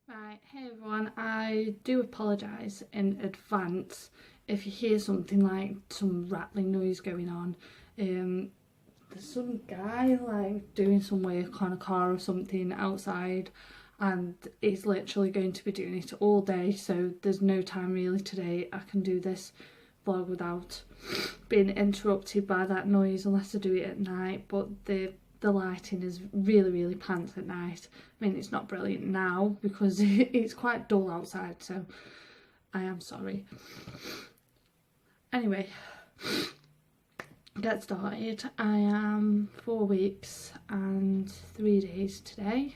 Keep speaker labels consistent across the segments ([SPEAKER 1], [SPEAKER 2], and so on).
[SPEAKER 1] Right, hey everyone, I do apologise in advance if you hear something like some rattling noise going on. There's some guy like doing some work on a car or something outside, and he's literally going to be doing it all day, so there's no time really today I can do this vlog without being interrupted by that noise unless I do it at night. But the lighting is really pants at night. I mean, it's not brilliant now because it's quite dull outside, so I am sorry. Anyway, get started. I am 4 weeks and 3 days today,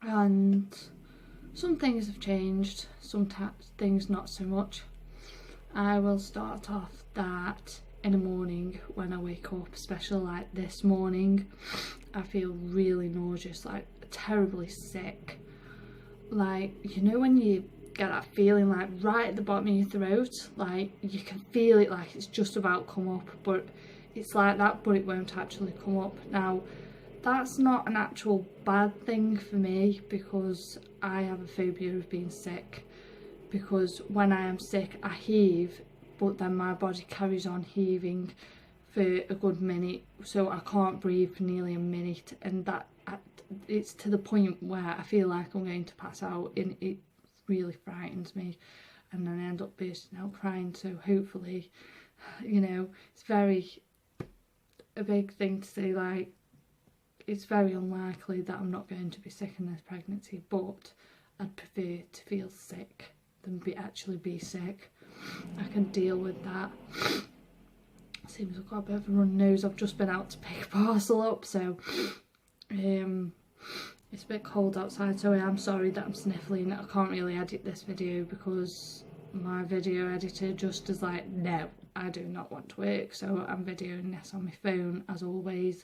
[SPEAKER 1] and some things have changed, some things not so much. I will start off that in the morning when I wake up, especially like this morning, I feel really nauseous, like terribly sick. Like, you know when you get that feeling like right at the bottom of your throat, like you can feel it like it's just about to come up, but it's like that, but it won't actually come up. Now, that's not an actual bad thing for me because I have a phobia of being sick, because when I am sick I heave, but then my body carries on heaving for a good minute, so I can't breathe for nearly a minute, and it's to the point where I feel like I'm going to pass out, and it really frightens me, and then I end up bursting out crying. So hopefully, you know, it's a big thing to say, like it's very unlikely that I'm not going to be sick in this pregnancy, but I'd prefer to feel sick than actually be sick. I can deal with that. Seems I've got a bit of a run nose. I've just been out to pick a parcel up, so it's a bit cold outside, so I am sorry that I'm sniffling. I can't really edit this video because my video editor just is like, no, I do not want to work, so I'm videoing this on my phone as always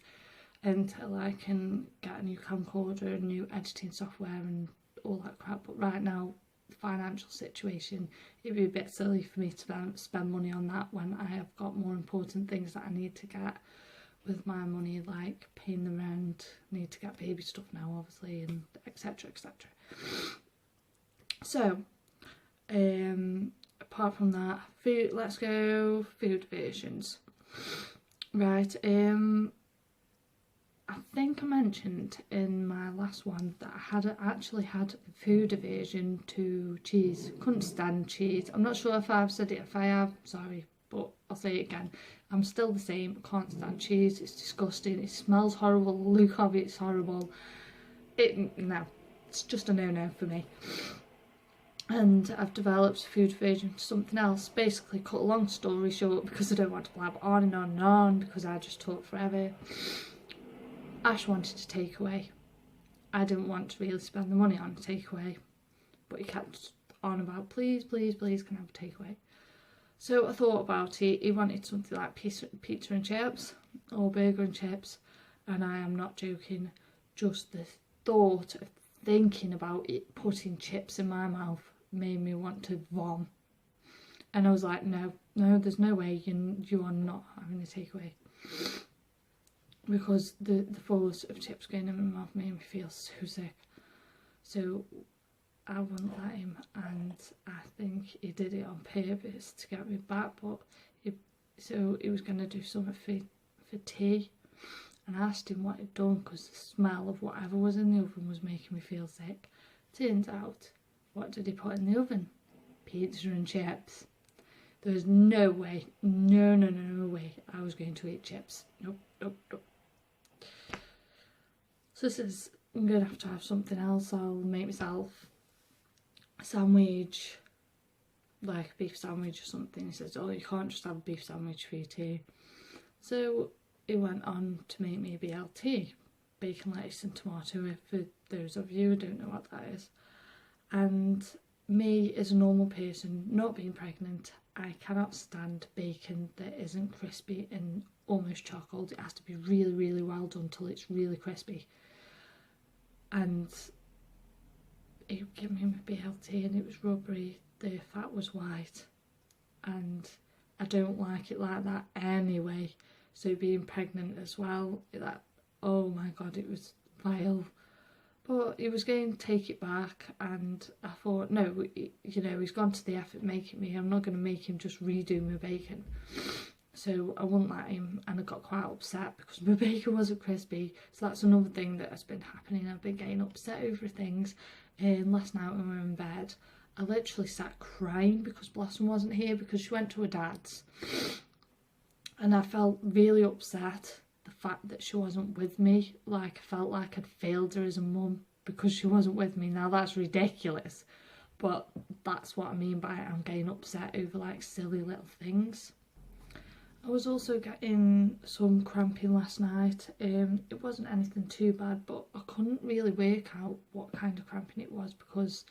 [SPEAKER 1] until I can get a new camcorder and new editing software and all that crap. But right now, financial situation, it'd be a bit silly for me to spend money on that when I have got more important things that I need to get with my money, like paying the rent, need to get baby stuff now obviously, and etc. So apart from that, let's go food versions. Right, I think I mentioned in my last one that I actually had food aversion to cheese. Couldn't stand cheese. I'm not sure if I've said it. If I have, sorry, but I'll say it again. I'm still the same. I can't stand cheese. It's disgusting. It smells horrible. The look of it's horrible. No, it's just a no-no for me. And I've developed food aversion to something else. Basically, cut a long story short, because I don't want to blab on and on and on, because I just talk forever. Ash wanted a takeaway. I didn't want to really spend the money on a takeaway, but he kept on about, please can I have a takeaway? So I thought about it. He wanted something like pizza and chips or burger and chips, and I am not joking, just the thought of thinking about it putting chips in my mouth made me want to vom. And I was like, no, there's no way you are not having a takeaway. Because the force of chips going in my mouth made me feel so sick. So I wouldn't let him, and I think he did it on purpose to get me back. But he was going to do something for tea, and I asked him what he'd done because the smell of whatever was in the oven was making me feel sick. Turns out, what did he put in the oven? Pizza and chips. There was no way, no way I was going to eat chips. Nope. So I'm going to have something else. I'll make myself a sandwich, like a beef sandwich or something. He says, oh, you can't just have a beef sandwich for your tea. So he went on to make me a BLT, bacon, lettuce and tomato, for those of you who don't know what that is. And me, as a normal person, not being pregnant, I cannot stand bacon that isn't crispy and almost charcoaled. It has to be really well done till it's really crispy. And he gave me my BLT and it was rubbery, the fat was white, and I don't like it like that anyway. So being pregnant as well, that, oh my god, it was vile. But he was going to take it back, and I thought, no, you know, he's gone to the effort making me, I'm not going to make him just redo my bacon. So I wouldn't let him, and I got quite upset because my bacon wasn't crispy. So that's another thing that has been happening. I've been getting upset over things. Last night when we were in bed, I literally sat crying because Blossom wasn't here because she went to her dad's. And I felt really upset, the fact that she wasn't with me. Like, I felt like I'd failed her as a mum because she wasn't with me. Now that's ridiculous, but that's what I mean by it. I'm getting upset over like silly little things. I was also getting some cramping last night. It wasn't anything too bad, but I couldn't really work out what kind of cramping it was because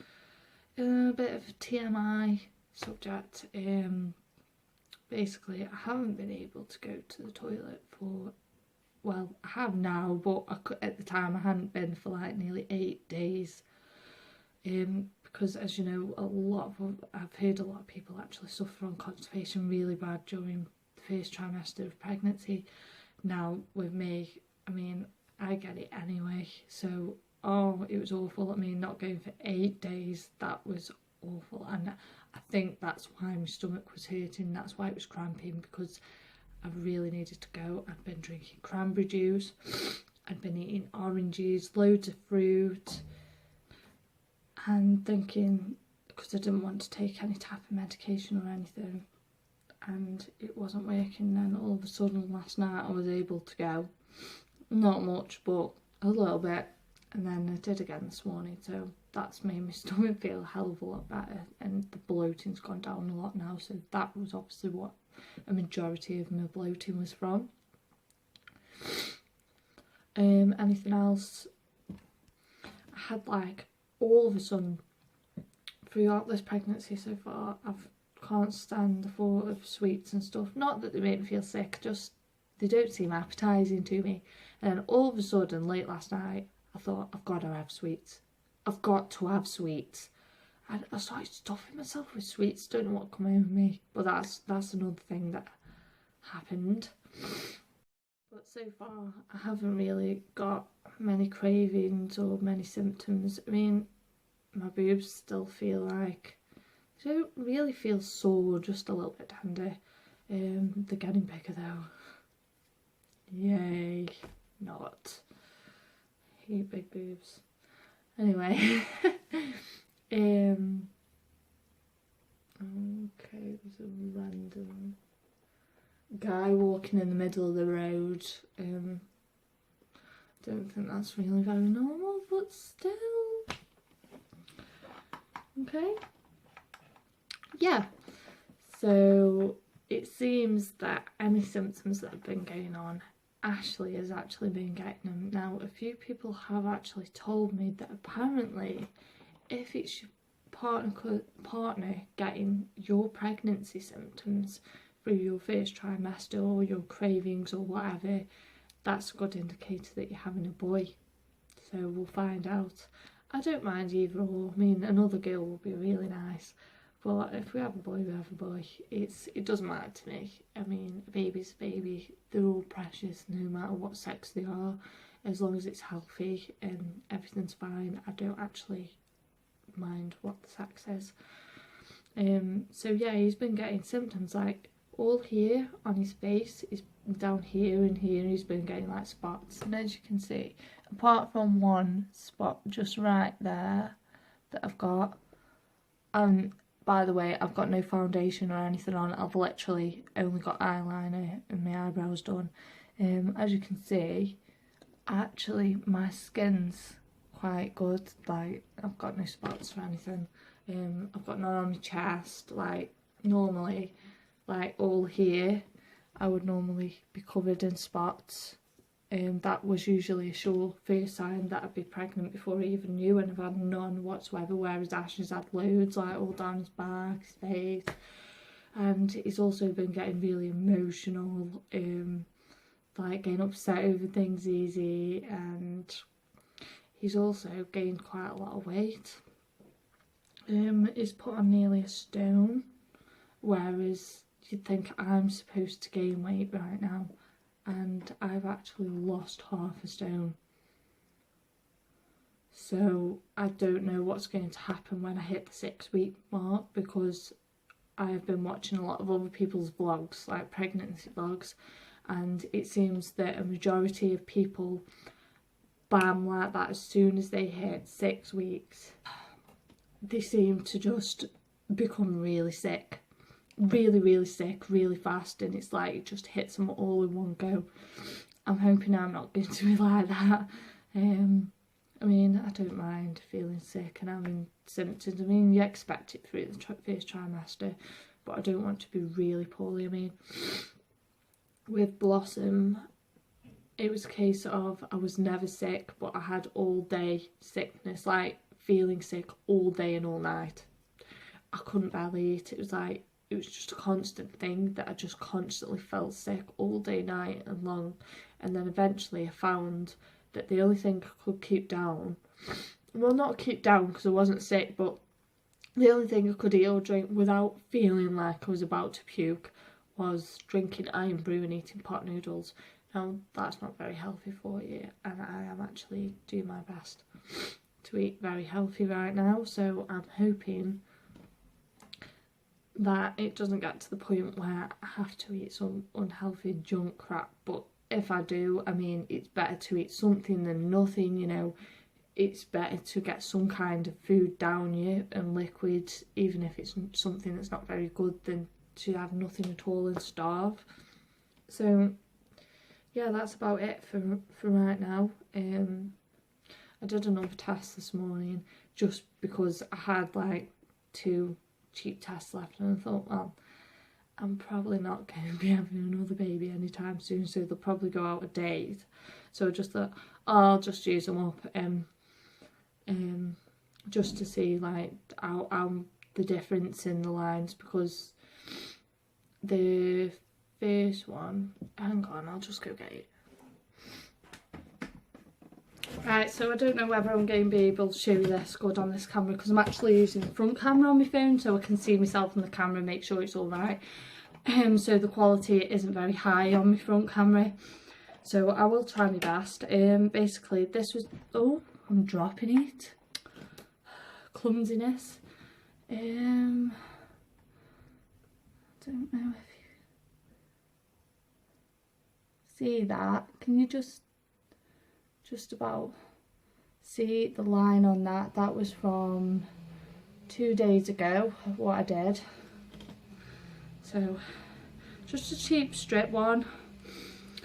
[SPEAKER 1] a bit of a TMI subject. Basically, I haven't been able to go to the toilet for, well, I have now, but at the time I hadn't been for like nearly 8 days. Because as you know, I've heard a lot of people actually suffer from constipation really bad during the first trimester of pregnancy. Now with me, I mean, I get it anyway, so it was awful. I mean, not going for 8 days, that was awful, and I think that's why my stomach was hurting, that's why it was cramping, because I really needed to go. I'd been drinking cranberry juice, I'd been eating oranges, loads of fruit, and thinking, because I didn't want to take any type of medication or anything, and it wasn't working. Then all of a sudden last night I was able to go, not much but a little bit, and then I did again this morning, so that's made my stomach feel a hell of a lot better, and the bloating's gone down a lot now, so that was obviously what a majority of my bloating was from. Anything else? I had like, all of a sudden throughout this pregnancy so far, I can't stand the thought of sweets and stuff. Not that they make me feel sick, just they don't seem appetising to me. And then all of a sudden late last night I thought, I've got to have sweets. I've got to have sweets. And I started stuffing myself with sweets. Don't know what come over me, but that's another thing that happened. But so far I haven't really got many cravings or many symptoms. I mean, my boobs still feel like, they don't really feel sore, just a little bit handy. They're getting bigger though. Yay. Not. I hate big boobs. Anyway. Okay, there's a random guy walking in the middle of the road. Don't think that's really very normal, but still. Okay. Yeah. So it seems that any symptoms that have been going on, Ashley has actually been getting them. Now, a few people have actually told me that apparently if it's your partner getting your pregnancy symptoms through your first trimester or your cravings or whatever, that's a good indicator that you're having a boy. So we'll find out. I don't mind either or. I mean, another girl will be really nice, but if we have a boy, we have a boy. It doesn't matter to me. I mean, a baby's a baby. They're all precious, no matter what sex they are, as long as it's healthy and everything's fine. I don't actually mind what the sex is. So yeah, he's been getting symptoms like all here on his face, is down here and here, he's been getting like spots, and as you can see, apart from one spot just right there that I've got, by the way, I've got no foundation or anything on. I've literally only got eyeliner and my eyebrows done. As you can see, actually my skin's quite good, like I've got no spots or anything. I've got none on my chest. Like normally, like all here, I would normally be covered in spots. That was usually a sure first sign that I'd be pregnant before I even knew, and I've had none whatsoever, whereas Ashley's had loads, like all down his back, his face, and he's also been getting really emotional, like getting upset over things easy, and he's also gained quite a lot of weight. He's put on nearly a stone, whereas you'd think I'm supposed to gain weight right now, and I've actually lost half a stone. So I don't know what's going to happen when I hit the 6-week mark, because I've been watching a lot of other people's vlogs, like pregnancy vlogs, and it seems that a majority of people bam like that as soon as they hit 6 weeks. They seem to just become really sick, really sick, really fast, and it's like it just hits them all in one go. I'm hoping I'm not going to be like that. I mean, I don't mind feeling sick and having symptoms. I mean, you expect it through the first trimester, but I don't want to be really poorly. I mean, with Blossom, it was a case of I was never sick, but I had all day sickness, like feeling sick all day and all night. I couldn't barely eat. It was like, it was just a constant thing that I just constantly felt sick all day, night and long. And then eventually I found that the only thing I could keep down, well, not keep down because I wasn't sick, but the only thing I could eat or drink without feeling like I was about to puke was drinking iron brew and eating pot noodles. Now, that's not very healthy for you, and I am actually doing my best to eat very healthy right now, so I'm hoping that it doesn't get to the point where I have to eat some unhealthy junk crap. But if I do, I mean, it's better to eat something than nothing, you know. It's better to get some kind of food down you and liquid, even if it's something that's not very good, than to have nothing at all and starve. So yeah, that's about it for right now. I did another test this morning just because I had like 2 cheap tests left, and I thought, well, I'm probably not going to be having another baby anytime soon, so they'll probably go out of date. So I just thought, oh, I'll just use them up, just to see like how the difference in the lines, because the first one, hang on, I'll just go get it. Right, so I don't know whether I'm going to be able to show you this good on this camera, because I'm actually using the front camera on my phone so I can see myself in the camera and make sure it's all right. So the quality isn't very high on my front camera, so I will try my best. Basically this was, oh, I'm dropping it, clumsiness. I don't know if you see that. Can you just about see the line on that? That was from 2 days ago, what I did. So just a cheap strip one,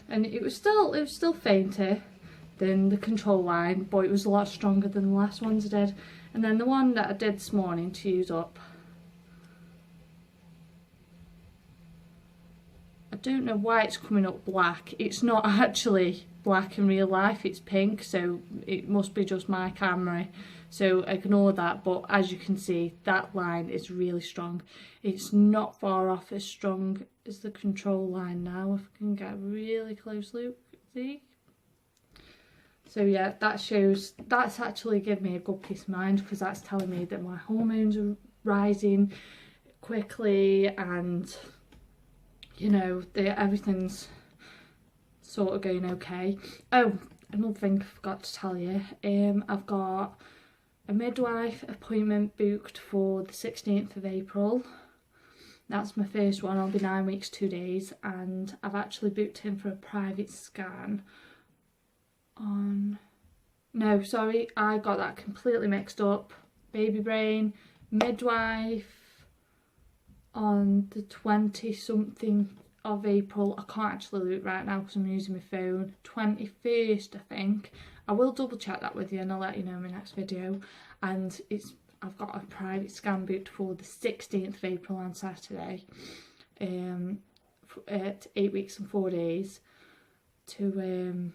[SPEAKER 1] and it was still fainter than the control line, but it was a lot stronger than the last ones I did. And then the one that I did this morning to use up, I don't know why it's coming up black. It's not actually black in real life, it's pink, so it must be just my camera, so ignore that. But as you can see, that line is really strong. It's not far off as strong as the control line now, if I can get a really close look, see? So yeah, that shows, that's actually given me a good peace of mind, because that's telling me that my hormones are rising quickly, and you know, everything's sort of going okay. Oh, another thing I forgot to tell you, I've got a midwife appointment booked for the 16th of April. That's my first one. I'll be 9 weeks 2 days, and I've actually booked him for a private scan on, no, sorry, I got that completely mixed up. Baby brain, midwife on the 20-something of April. I can't actually look right now because I'm using my phone. 21st, I think. I will double check that with you and I'll let you know in my next video. And I've got a private scan booked for the 16th of April on Saturday, at 8 weeks and 4 days, to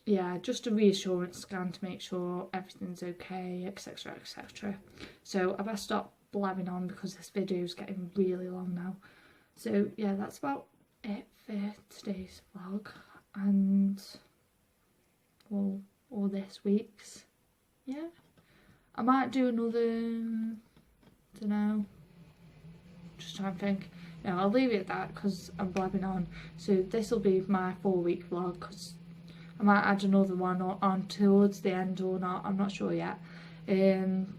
[SPEAKER 1] yeah, just a reassurance scan to make sure everything's okay, etc, etc. So I better stop blabbing on because this video is getting really long now. So yeah, that's about it for today's vlog, and all this week's. Yeah, I might do another, don't know, just trying to think. No, I'll leave it at that because I'm blabbing on. So this will be my 4-week vlog, because I might add another one on towards the end or not, I'm not sure yet. And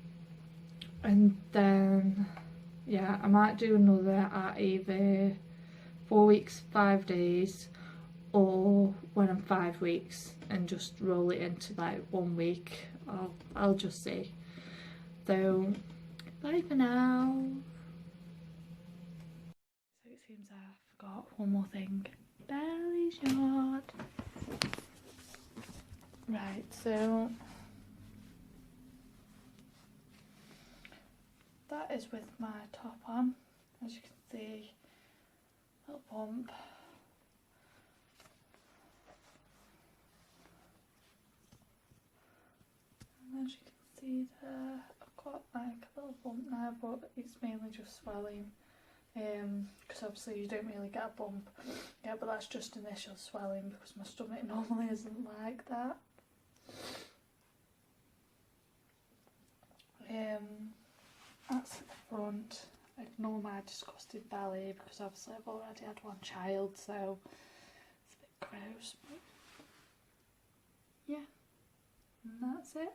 [SPEAKER 1] then yeah, I might do another at either 4 weeks 5 days or when I'm 5 weeks and just roll it into like 1 week. I'll just see. So bye for now. So it seems I forgot one more thing. Belly shot. Right, so that is with my top on. As you can see, little bump. And as you can see there, I've got like a little bump now, but it's mainly just swelling. Because obviously you don't really get a bump. Yeah, but that's just initial swelling because my stomach normally isn't like that. That's the front. Ignore my disgusted belly because obviously I've already had one child, so it's a bit gross. But yeah, and that's it.